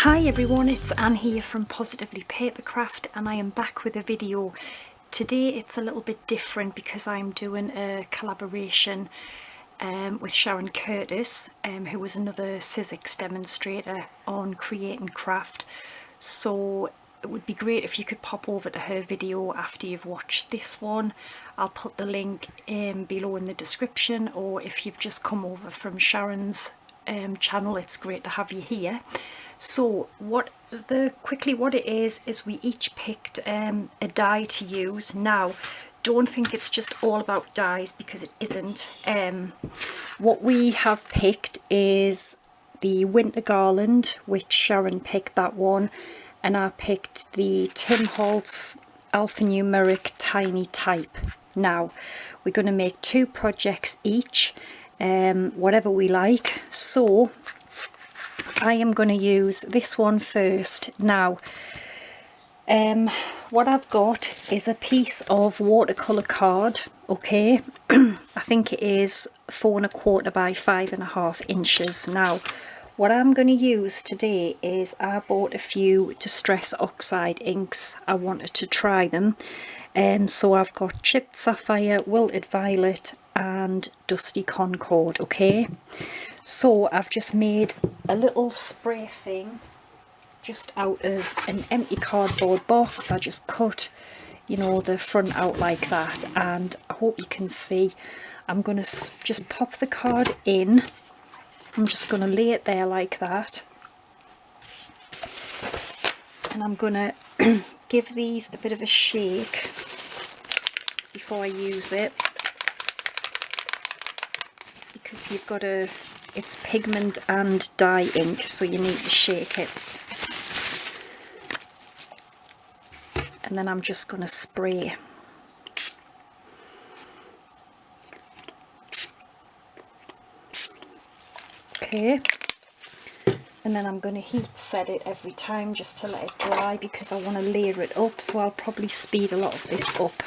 Hi everyone, it's Anne here from Positively Papercraft, and I am back with a video. Today it's a little bit different because I'm doing a collaboration with Sharon Curtis, who was another Sizzix demonstrator on creating craft. So it would be great if you could pop over to her video after you've watched this one. I'll put the link below in the description, or if you've just come over from Sharon's channel, it's great to have you here. So quickly what it is we each picked a die to use. Now don't think it's just all about dies, because it isn't. What we have picked is the winter garland, which Sharon picked that one, and I picked the HOLTZ alphanumeric tiny type. Now we're going to make two projects each, whatever we like. So I am going to use this one first. Now what I've got is a piece of watercolour card, okay. I think it is 4 1/4 by 5.5 inches. Now what I'm going to use today is I bought a few Distress Oxide inks. I wanted to try them, so I've got Chipped Sapphire, Wilted Violet and Dusty Concord, okay. So I've just made a little spray thing just out of an empty cardboard box. I just cut, you know, the front out like that, and I hope you can see. I'm going to just pop the card in. I'm just going to lay it there like that, and I'm going to give these a bit of a shake before I use it, because you've got to, it's pigment and dye ink, so you need to shake it. And then I'm just going to spray. Okay. And then I'm going to heat set it every time just to let it dry, because I want to layer it up, so I'll probably speed a lot of this up.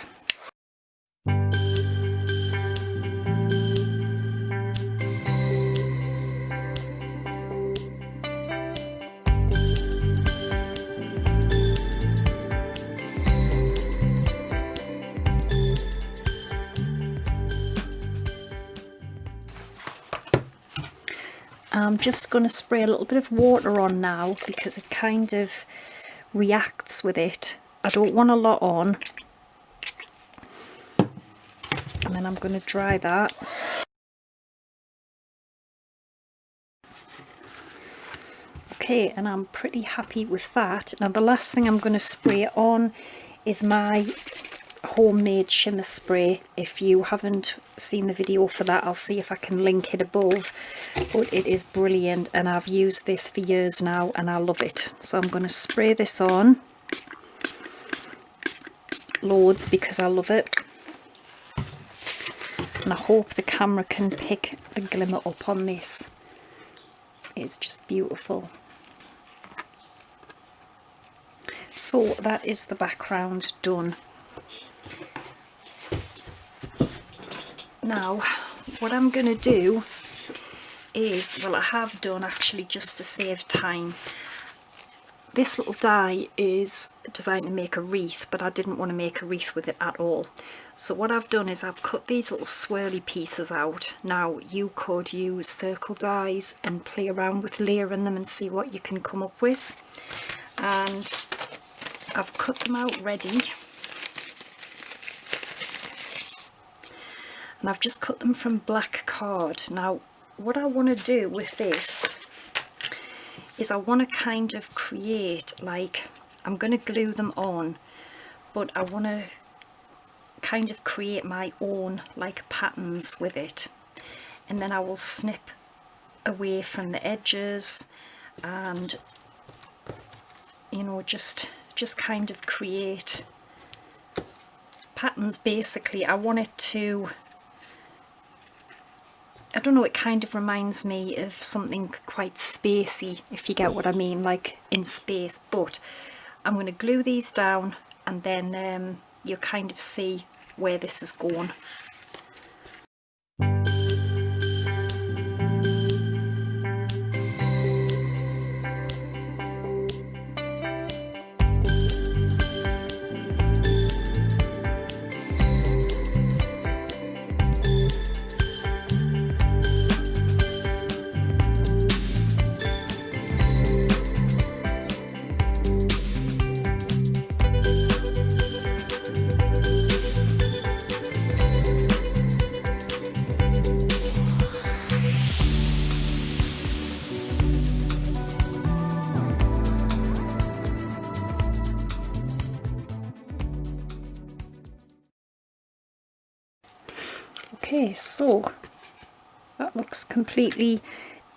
I'm just going to spray a little bit of water on now, because it kind of reacts with it. I don't want a lot on. And then I'm going to dry that. Okay, and I'm pretty happy with that. Now the last thing I'm going to spray on is my homemade shimmer spray. If you haven't seen the video for that, I'll see if I can link it above, but it is brilliant and I've used this for years now and I love it. So I'm going to spray this on loads because I love it, and I hope the camera can pick the glimmer up on this. It's just beautiful. So that is the background done. Now what I'm going to do is, well, I have done actually just to save time. This little die is designed to make a wreath, but I didn't want to make a wreath with it at all. So what I've done is I've cut these little swirly pieces out. Now you could use circle dies and play around with layering them and see what you can come up with. And I've cut them out ready. And I've just cut them from black card. Now what I want to do with this is I want to kind of create, like, I'm going to glue them on, but I want to kind of create my own like patterns with it, and then I will snip away from the edges and, you know, just kind of create patterns. Basically I want it to, I don't know, it kind of reminds me of something quite spacey, if you get what I mean, like in space. But I'm going to glue these down, and then you'll kind of see where this is going. Okay, so that looks completely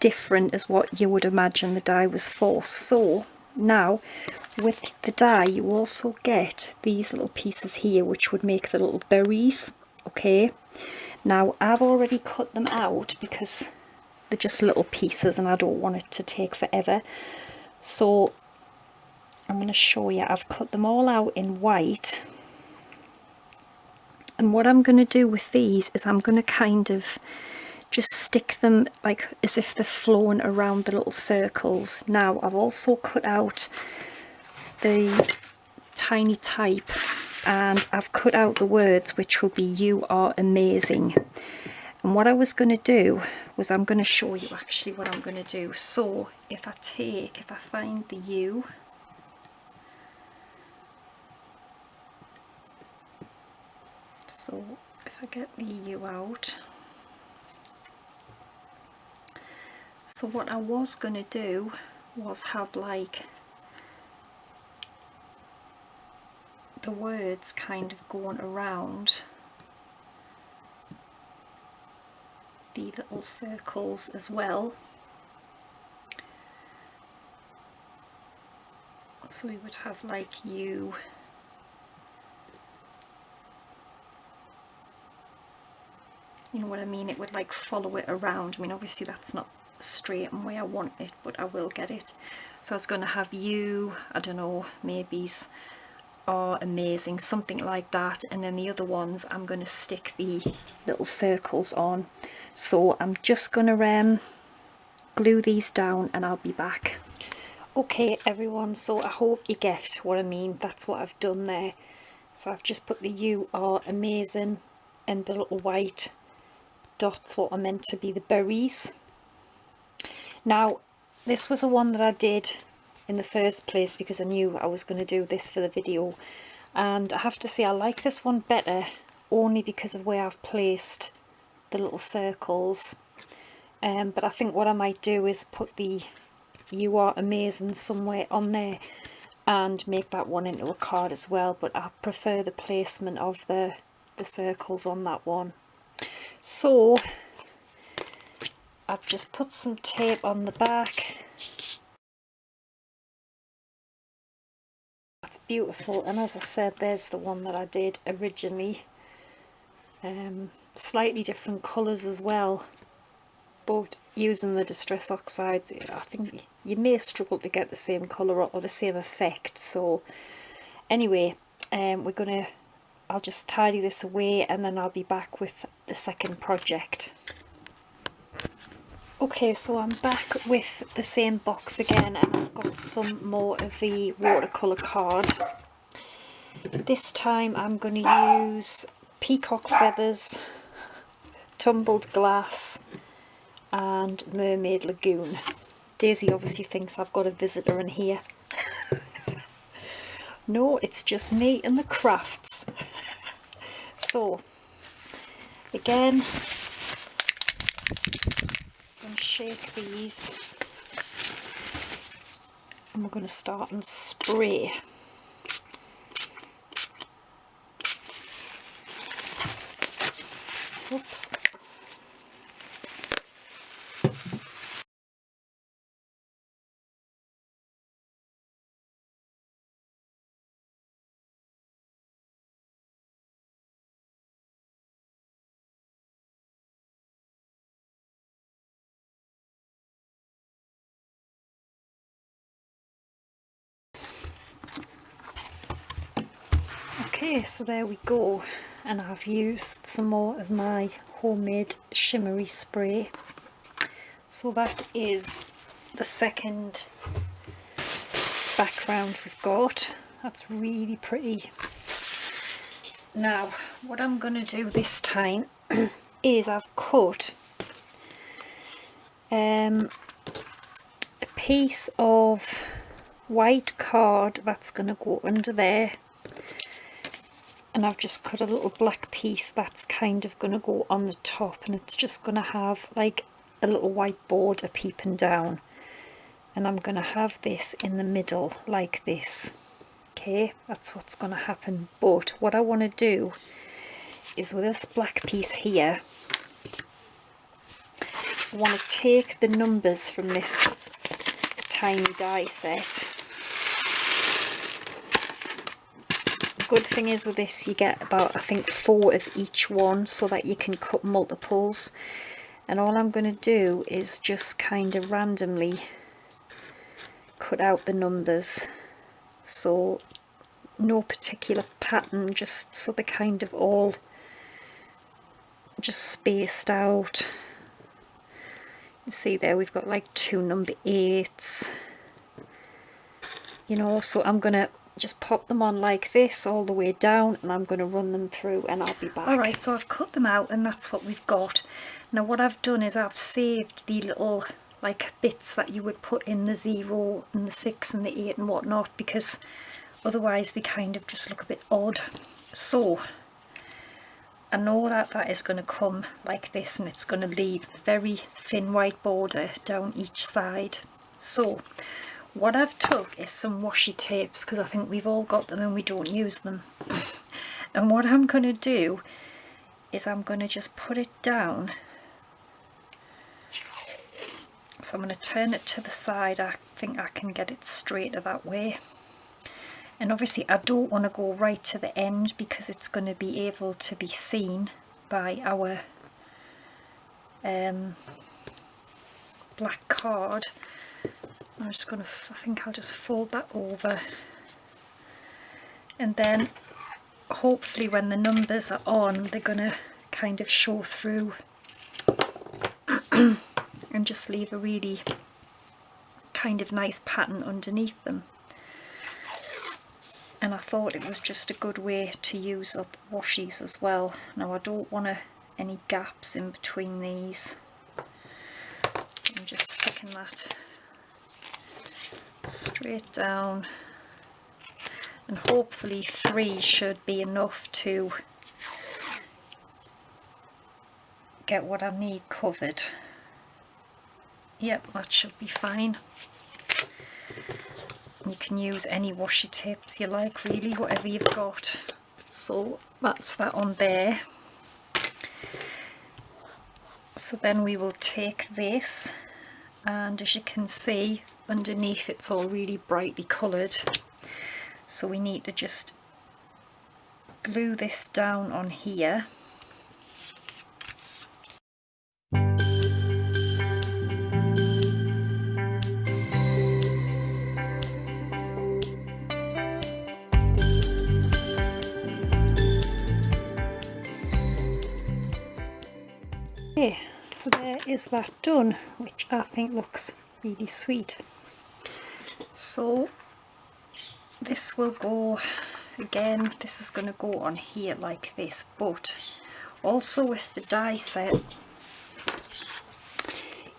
different as what you would imagine the die was for. So now with the die you also get these little pieces here which would make the little berries. Okay, now I've already cut them out because they're just little pieces and I don't want it to take forever. So I'm going to show you, I've cut them all out in white. And what I'm going to do with these is I'm going to kind of just stick them like as if they're flowing around the little circles. Now I've also cut out the tiny type and I've cut out the words which will be "You are amazing." And what I was going to do was I'm going to show you actually what I'm going to do. So if I find the U, so if I get the U out, so what I was going to do was have like the words kind of going around the little circles as well. So we would have like you, you know what I mean, it would like follow it around. I mean obviously that's not straight and where I want it, but I will get it. So I was going to have you, I don't know, maybe's are amazing, something like that, and then the other ones I'm going to stick the little circles on. So I'm just going to glue these down and I'll be back. Okay everyone, so I hope you get what I mean. That's what I've done there. So I've just put the "You are amazing" and the little white dots what are meant to be the berries. Now this was a one that I did in the first place because I knew I was going to do this for the video, and I have to say I like this one better only because of where I've placed the little circles. But I think what I might do is put the "You are amazing" somewhere on there and make that one into a card as well, but I prefer the placement of the circles on that one. So I've just put some tape on the back. That's beautiful, and as I said, there's the one that I did originally. Slightly different colours as well, but using the Distress Oxides I think you may struggle to get the same colour or the same effect. So anyway, I'll just tidy this away and then I'll be back with the second project. Okay, so I'm back with the same box again and I've got some more of the watercolour card. This time I'm going to use peacock feathers, tumbled glass and mermaid lagoon. Daisy obviously thinks I've got a visitor in here. No, it's just me and the crafts. So again, I'm going to shake these and we're going to start and spray. Oops. Okay, so there we go, and I've used some more of my homemade shimmery spray. So that is the second background we've got. That's really pretty. Now what I'm going to do this time is I've cut a piece of white card that's going to go under there, and I've just cut a little black piece that's kind of going to go on the top, and it's just going to have like a little white border peeping down, and I'm going to have this in the middle like this. Okay, that's what's going to happen. But what I want to do is with this black piece here, I want to take the numbers from this tiny die set. The good thing is with this, you get about, I think, 4 of each one, so that you can cut multiples. And all I'm going to do is just kind of randomly cut out the numbers, so no particular pattern, just so they're kind of all just spaced out. You see there, we've got like 2 number 8s, you know, so I'm going to just pop them on like this all the way down, and I'm going to run them through and I'll be back. Alright, so I've cut them out and that's what we've got. Now what I've done is I've saved the little like bits that you would put in the 0 and the 6 and the 8 and whatnot, because otherwise they kind of just look a bit odd. So I know that that is going to come like this, and it's going to leave a very thin white border down each side. So what I've took is some washi tapes, because I think we've all got them and we don't use them. And what I'm going to do is I'm going to just put it down. So I'm going to turn it to the side. I think I can get it straighter that way. And obviously I don't want to go right to the end, because it's going to be able to be seen by our black card. I'm just going to, I think I'll just fold that over, and then hopefully when the numbers are on, they're going to kind of show through and just leave a really kind of nice pattern underneath them. And I thought it was just a good way to use up washies as well. Now I don't want any gaps in between these, so I'm just sticking that straight down, and hopefully 3 should be enough to get what I need covered. Yep, that should be fine. You can use any washi tapes you like, really, whatever you've got. So that's that on there. So then we will take this, and as you can see underneath, it's all really brightly coloured. So we need to just glue this down on here. Okay, so there is that done, which I think looks really sweet. So this will go, again, this is going to go on here like this, but also with the die set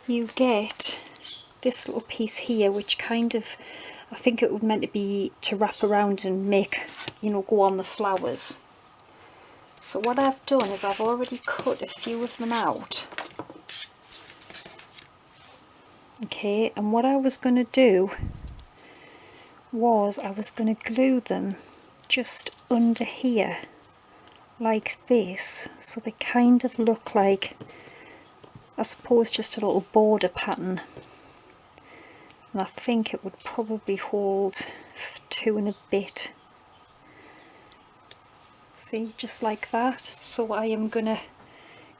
you get this little piece here, which kind of, I think it was meant to be to wrap around and make, you know, go on the flowers. So what I've done is I've already cut a few of them out. Okay, and what I was going to do was I was going to glue them just under here like this, so they kind of look like, I suppose, just a little border pattern. And I think it would probably hold 2 and a bit. See, just like that. So I am going to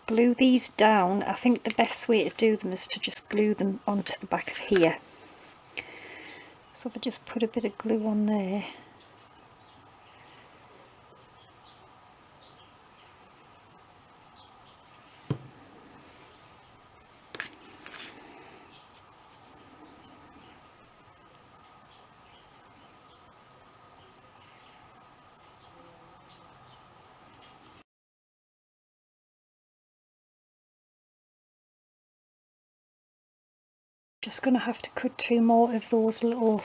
glue these down. I think the best way to do them is to just glue them onto the back of here. So if I just put a bit of glue on there. Just going to have to cut 2 more of those little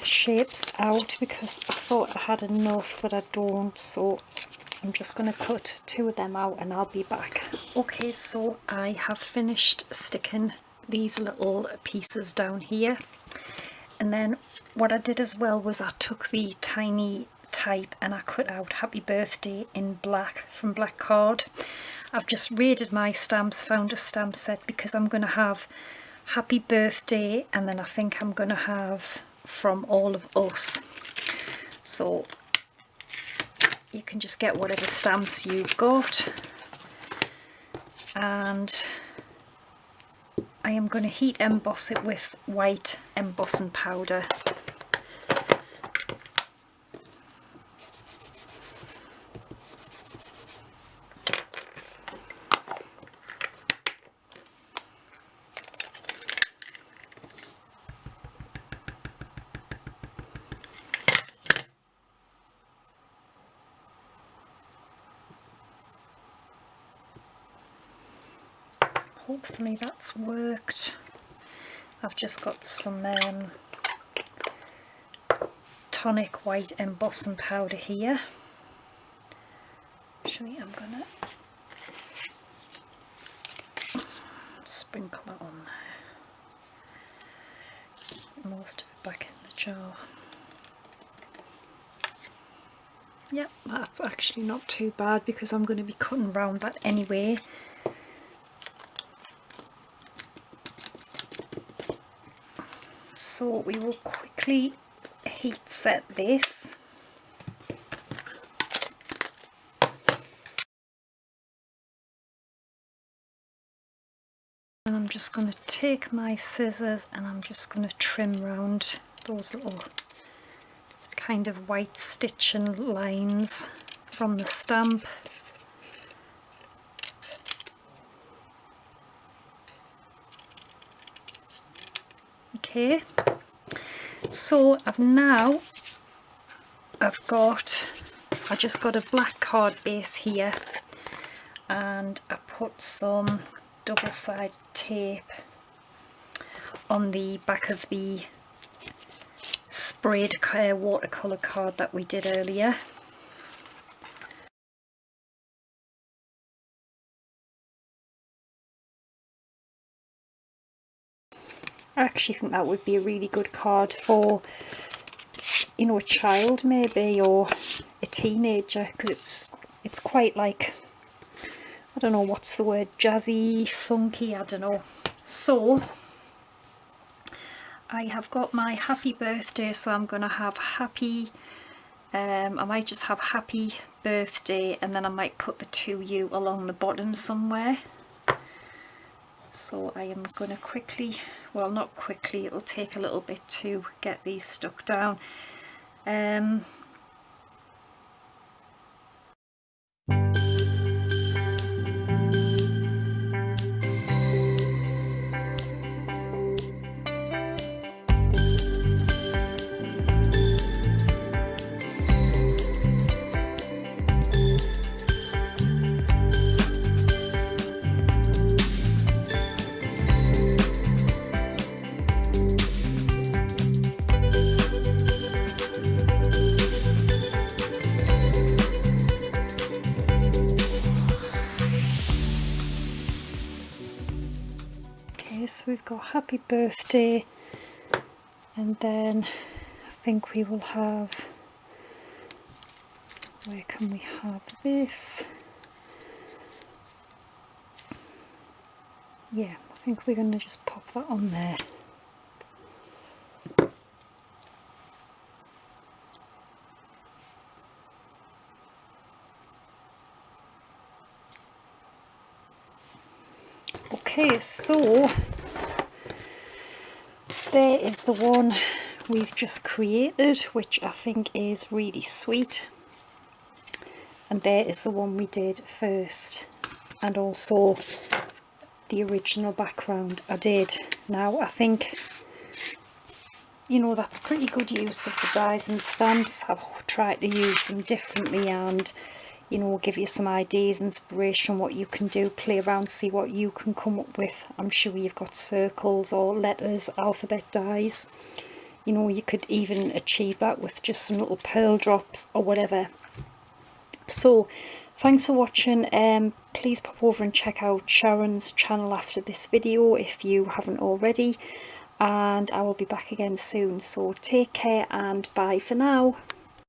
shapes out, because I thought I had enough, but I don't, so I'm just going to cut 2 of them out and I'll be back. Okay, so I have finished sticking these little pieces down here, and then what I did as well was I took the tiny type, and I cut out happy birthday in black from black card. I've just raided my stamps, found a stamp set, because I'm going to have happy birthday, and then I think I'm going to have from all of us. So you can just get whatever stamps you've got, and I am going to heat emboss it with white embossing powder. Hopefully that's worked. I've just got some tonic white embossing powder here. Actually, I'm gonna sprinkle that on there. Most of it back in the jar. Yep, that's actually not too bad, because I'm going to be cutting around that anyway. So we will quickly heat set this. And I'm just going to take my scissors and I'm just going to trim round those little kind of white stitching lines from the stamp. Okay, so I just got a black card base here, and I put some double-sided tape on the back of the sprayed watercolour card that we did earlier. I actually think that would be a really good card for, you know, a child maybe, or a teenager, because it's quite like, I don't know what's the word, jazzy, funky, I don't know. So I have got my happy birthday, so I'm going to have happy, I might just have happy birthday, and then I might put the 2U along the bottom somewhere. So I am going to quickly, well not quickly, it'll take a little bit to get these stuck down. So we've got happy birthday, and then I think we will have, where can we have this? Yeah, I think we're going to just pop that on there. Okay, so there is the one we've just created, which I think is really sweet, and there is the one we did first, and also the original background I did. Now I think, you know, that's pretty good use of the dies and stamps. I've tried to use them differently and, you know, give you some ideas, inspiration, what you can do, play around, see what you can come up with. I'm sure you've got circles or letters, alphabet dies. You know, you could even achieve that with just some little pearl drops or whatever. So thanks for watching. Please pop over and check out Sharon's channel after this video if you haven't already, and I will be back again soon. So take care and bye for now.